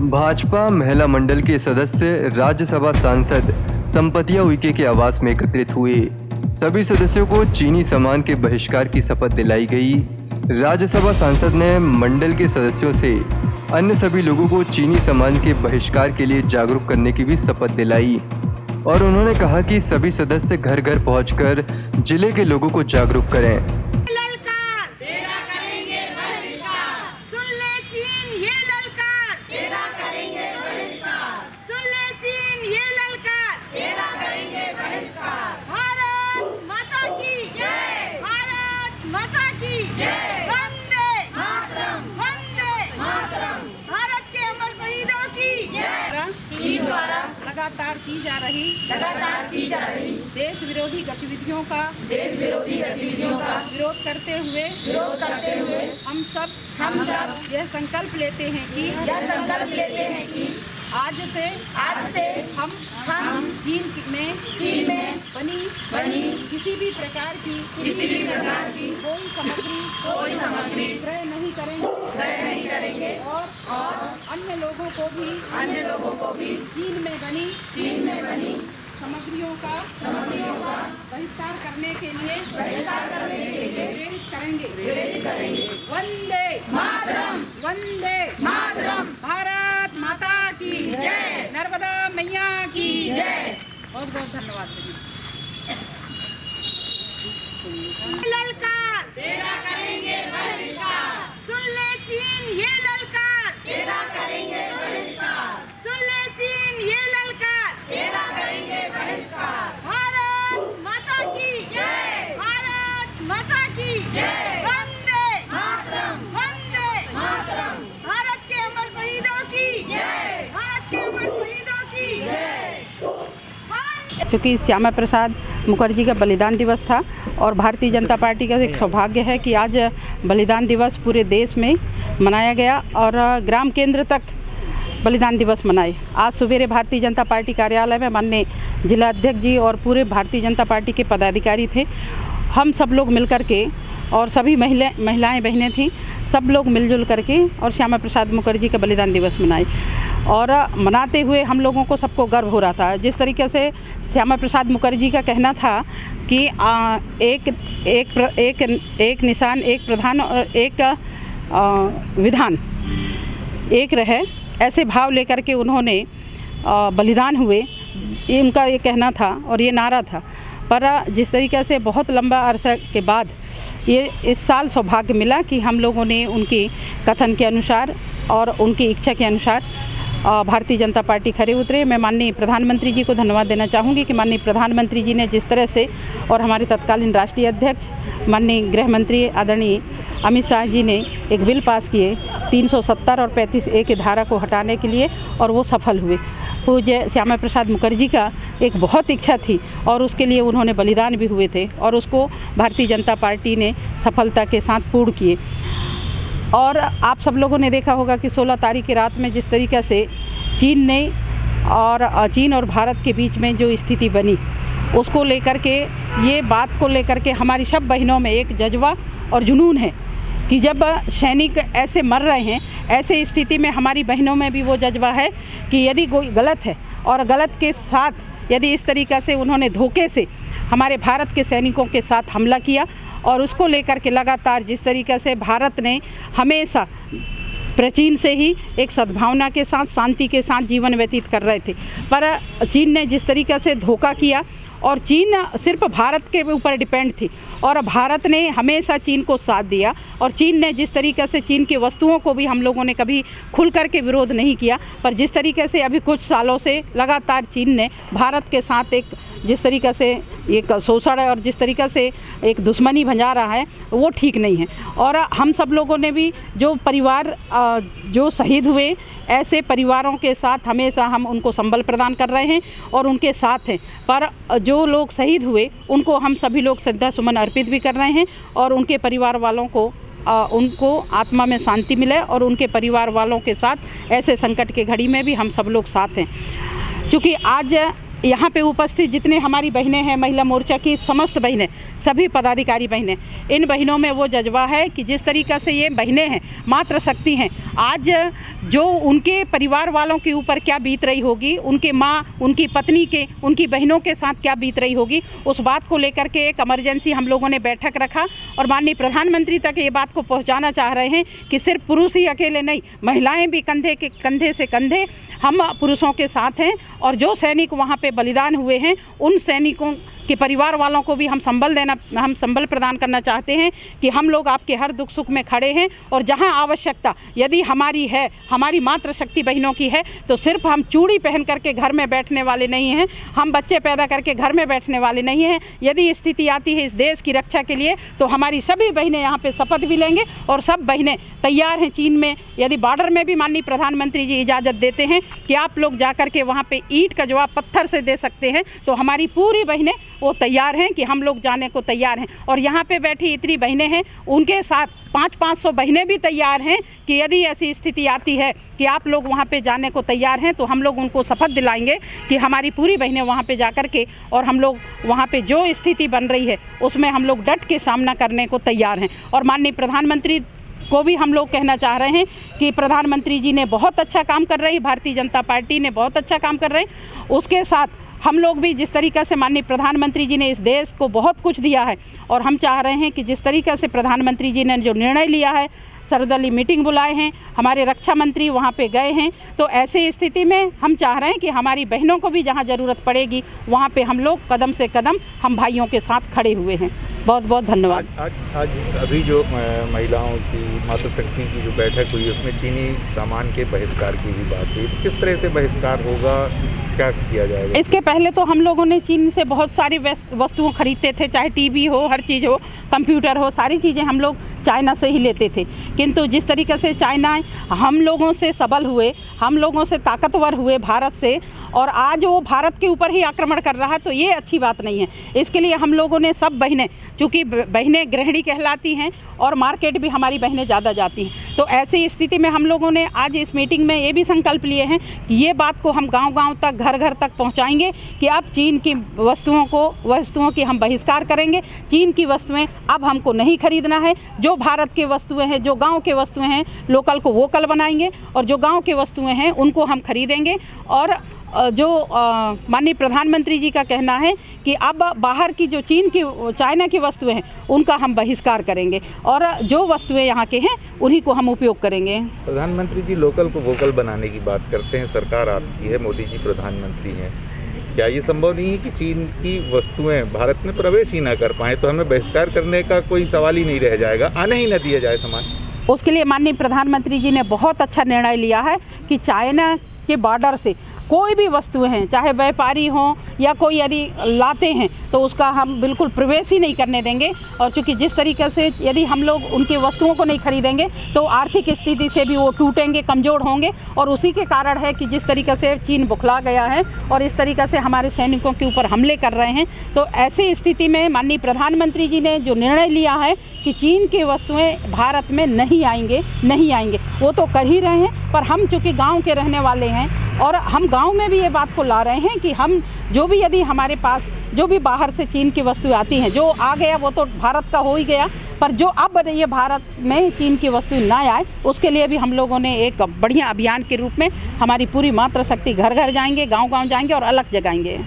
भाजपा महिला मंडल के सदस्य राज्यसभा सांसद संपतिया उइके के आवास में एकत्रित हुए। सभी सदस्यों को चीनी सामान के बहिष्कार की शपथ दिलाई गई। राज्यसभा सांसद ने मंडल के सदस्यों से अन्य सभी लोगों को चीनी सामान के बहिष्कार के लिए जागरूक करने की भी शपथ दिलाई और उन्होंने कहा कि सभी सदस्य घर घर पहुंचकर जिले के लोगों को जागरूक करें। लगातार की जा रही देश विरोधी गतिविधियों का विरोध करते हुए हम सब यह संकल्प लेते हैं कि आज से हम चीन में बनी किसी भी प्रकार की कोई सामग्री क्रय नहीं करेंगे और अन्य लोगों को भी चीन में बनी सामग्रियों का बहिष्कार करने के लिए प्रेरित करेंगे। वंदे मातरम। भारत माता की जय। नर्मदा मैया की जय। बहुत बहुत धन्यवाद। ललकार तेरा करेंगे बहिष्कार। सुन ले चीन ये ललकार तेरा करेंगे बहिष्कार। सुन ले चीन ये ललकार तेरा करेंगे बहिष्कार। भारत माता की जय। भारत माता की जय। वंदे मातरम। भारत के अमर शहीदों की जय। भारत के अमर शहीदों की जय। चूँकि श्यामा प्रसाद मुखर्जी का बलिदान दिवस था और भारतीय जनता पार्टी का एक सौभाग्य है कि आज बलिदान दिवस पूरे देश में मनाया गया और ग्राम केंद्र तक बलिदान दिवस मनाए। आज सवेरे भारतीय जनता पार्टी कार्यालय में माननीय जिला अध्यक्ष जी और पूरे भारतीय जनता पार्टी के पदाधिकारी थे। हम सब लोग मिलकर के और सभी महिलाएं बहनें थीं, सब लोग मिलजुल करके और श्यामा प्रसाद मुखर्जी का बलिदान दिवस मनाए और मनाते हुए हम लोगों को सबको गर्व हो रहा था। जिस तरीके से श्यामा प्रसाद मुखर्जी का कहना था कि एक निशान, एक प्रधान और एक विधान एक रहे, ऐसे भाव लेकर के उन्होंने बलिदान हुए, ये उनका ये कहना था और ये नारा था। पर जिस तरीके से बहुत लंबा अरसा के बाद ये इस साल सौभाग्य मिला कि हम लोगों ने उनकी कथन के अनुसार और उनकी इच्छा के अनुसार भारतीय जनता पार्टी खड़े उतरे। मैं माननीय प्रधानमंत्री जी को धन्यवाद देना चाहूँगी कि माननीय प्रधानमंत्री जी ने जिस तरह से और हमारे तत्कालीन राष्ट्रीय अध्यक्ष माननीय गृह मंत्री आदरणीय अमित शाह जी ने एक बिल पास किए 370 और 35A की धारा को हटाने के लिए और वो सफल हुए। पूज्य श्यामा प्रसाद मुखर्जी का एक बहुत इच्छा थी और उसके लिए उन्होंने बलिदान भी हुए थे और उसको भारतीय जनता पार्टी ने सफलता के साथ पूर्ण किए। और आप सब लोगों ने देखा होगा कि 16 तारीख की रात में जिस तरीके से चीन और भारत के बीच में जो स्थिति बनी, उसको लेकर के, ये बात को लेकर के हमारी सब बहनों में एक जज्बा और जुनून है कि जब सैनिक ऐसे मर रहे हैं, ऐसे स्थिति में हमारी बहनों में भी वो जज्बा है कि यदि कोई गलत है और गलत के साथ यदि इस तरीक़ा से उन्होंने धोखे से हमारे भारत के सैनिकों के साथ हमला किया और उसको लेकर के लगातार जिस तरीक़े से भारत ने हमेशा प्राचीन से ही एक सद्भावना के साथ, शांति के साथ जीवन व्यतीत कर रहे थे, पर चीन ने जिस तरीक़े से धोखा किया और चीन सिर्फ भारत के ऊपर डिपेंड थी और भारत ने हमेशा चीन को साथ दिया और चीन ने जिस तरीके से चीन की वस्तुओं को भी हम लोगों ने कभी खुल कर के विरोध नहीं किया, पर जिस तरीके से अभी कुछ सालों से लगातार चीन ने भारत के साथ एक जिस तरीके से एक शोषण और जिस तरीके से एक दुश्मनी भंजा रहा है, वो ठीक नहीं है। और हम सब लोगों ने भी जो परिवार जो शहीद हुए, ऐसे परिवारों के साथ हमेशा हम उनको संबल प्रदान कर रहे हैं और उनके साथ हैं। पर जो लोग शहीद हुए उनको हम सभी लोग श्रद्धा सुमन अर्पित भी कर रहे हैं और उनके परिवार वालों को उनको आत्मा में शांति मिले और उनके परिवार वालों के साथ ऐसे संकट के घड़ी में भी हम सब लोग साथ हैं। क्योंकि आज यहाँ पे उपस्थित जितने हमारी बहनें हैं, महिला मोर्चा की समस्त बहनें, सभी पदाधिकारी बहनें, इन बहनों में वो जज्बा है कि जिस तरीक़ा से ये बहनें हैं, मातृशक्ति हैं, आज जो उनके परिवार वालों के ऊपर क्या बीत रही होगी, उनके माँ, उनकी पत्नी के, उनकी बहनों के साथ क्या बीत रही होगी, उस बात को लेकर के एक इमरजेंसी हम लोगों ने बैठक रखा और माननीय प्रधानमंत्री तक ये बात को पहुँचाना चाह रहे हैं कि सिर्फ पुरुष ही अकेले नहीं, महिलाएँ भी कंधे से कंधे हम पुरुषों के साथ हैं। और जो सैनिक वहाँ पे बलिदान हुए हैं, उन सैनिकों के परिवार वालों को भी हम संबल प्रदान करना चाहते हैं कि हम लोग आपके हर दुख सुख में खड़े हैं। और जहां आवश्यकता यदि हमारी है, हमारी मातृशक्ति बहनों की है, तो सिर्फ हम चूड़ी पहन करके घर में बैठने वाले नहीं हैं, हम बच्चे पैदा करके घर में बैठने वाले नहीं हैं। यदि स्थिति आती है इस देश की रक्षा के लिए, तो हमारी सभी बहनें यहाँ पे शपथ भी लेंगे और सब बहनें तैयार हैं। चीन में यदि बॉर्डर में भी माननीय प्रधानमंत्री जी इजाज़त देते हैं कि आप लोग जा कर के वहाँ पे ईंट का जवाब पत्थर से दे सकते हैं, तो हमारी पूरी बहनें वो तैयार हैं कि हम लोग जाने को तैयार हैं। और यहाँ पे बैठी इतनी बहनें हैं, उनके साथ 500 बहनें भी तैयार हैं कि यदि ऐसी स्थिति आती है कि आप लोग वहाँ पे जाने को तैयार हैं, तो हम लोग उनको शपथ दिलाएंगे कि हमारी पूरी बहनें वहाँ पे जा कर के और हम लोग वहाँ पे जो स्थिति बन रही है उसमें हम लोग डट के सामना करने को तैयार हैं। और माननीय प्रधानमंत्री को भी हम लोग कहना चाह रहे हैं कि प्रधानमंत्री जी ने बहुत अच्छा काम कर रही, भारतीय जनता पार्टी ने बहुत अच्छा काम कर रही, उसके साथ हम लोग भी जिस तरीक़ा से माननीय प्रधानमंत्री जी ने इस देश को बहुत कुछ दिया है, और हम चाह रहे हैं कि जिस तरीक़ा से प्रधानमंत्री जी ने जो निर्णय लिया है, सर्वदलीय मीटिंग बुलाए हैं, हमारे रक्षा मंत्री वहाँ पे गए हैं, तो ऐसे स्थिति में हम चाह रहे हैं कि हमारी बहनों को भी जहाँ ज़रूरत पड़ेगी वहाँ पे हम लोग कदम से कदम हम भाइयों के साथ खड़े हुए हैं। बहुत बहुत धन्यवाद। आज अभी जो महिलाओं की मातृशक्ति की जो बैठक हुई उसमें चीनी सामान के बहिष्कार की भी बात हुई, किस तरह से बहिष्कार होगा, क्या किया जाएगा? इसके पहले तो हम लोगों ने चीन से बहुत सारी वस्तुओं खरीदते थे, चाहे टीवी हो, हर चीज़ हो, कंप्यूटर हो, सारी चीज़ें हम लोग चाइना से ही लेते थे। किंतु जिस तरीके से चाइना हम लोगों से सबल हुए, हम लोगों से ताकतवर हुए भारत से, और आज वो भारत के ऊपर ही आक्रमण कर रहा है, तो ये अच्छी बात नहीं है। इसके लिए हम लोगों ने सब बहनें, चूँकि बहनें गृहिणी कहलाती हैं और मार्केट भी हमारी बहनें ज़्यादा जाती हैं, तो ऐसी स्थिति में हम लोगों ने आज इस मीटिंग में ये भी संकल्प लिए हैं कि ये बात को हम गांव-गांव तक, घर-घर तक पहुंचाएंगे कि अब चीन की वस्तुओं की हम बहिष्कार करेंगे। चीन की वस्तुएं अब हमको नहीं खरीदना है। जो भारत के वस्तुएं हैं, जो गाँव के वस्तुएं हैं, लोकल को वोकल बनाएंगे, और जो गाँव के वस्तुएँ हैं उनको हम खरीदेंगे। और जो माननीय प्रधानमंत्री जी का कहना है कि अब बाहर की जो चाइना की वस्तुएं हैं उनका हम बहिष्कार करेंगे, और जो वस्तुएं यहाँ के हैं उन्हीं को हम उपयोग करेंगे। प्रधानमंत्री जी लोकल को वोकल बनाने की बात करते हैं, सरकार आपकी है, मोदी जी प्रधानमंत्री हैं, क्या ये संभव नहीं है कि चीन की वस्तुएं भारत में प्रवेश ही ना कर पाएँ, तो हमें बहिष्कार करने का कोई सवाल ही नहीं रह जाएगा, आने ही न दिया जाए सामान? उसके लिए माननीय प्रधानमंत्री जी ने बहुत अच्छा निर्णय लिया है कि चाइना के बॉर्डर से कोई भी वस्तुएं हैं, चाहे व्यापारी हों या कोई यदि लाते हैं, तो उसका हम बिल्कुल प्रवेश ही नहीं करने देंगे। और चूँकि जिस तरीके से यदि हम लोग उनकी वस्तुओं को नहीं खरीदेंगे तो आर्थिक स्थिति से भी वो टूटेंगे, कमज़ोर होंगे, और उसी के कारण है कि जिस तरीके से चीन बुखला गया है और इस तरीके से हमारे सैनिकों के ऊपर हमले कर रहे हैं। तो ऐसी स्थिति में माननीय प्रधानमंत्री जी ने जो निर्णय लिया है कि चीन की वस्तुएँ भारत में नहीं आएंगे, वो तो कर ही रहे हैं, पर हम चूँकि गाँव के रहने वाले हैं और हम गांव में भी ये बात को ला रहे हैं कि हम जो भी यदि हमारे पास जो भी बाहर से चीन की वस्तुएं आती हैं, जो आ गया वो तो भारत का हो ही गया, पर जो अब ये भारत में चीन की वस्तु ना आए उसके लिए भी हम लोगों ने एक बढ़िया अभियान के रूप में हमारी पूरी मातृशक्ति घर घर जाएंगे, गांव-गांव जाएंगे और अलग जगाएंगे।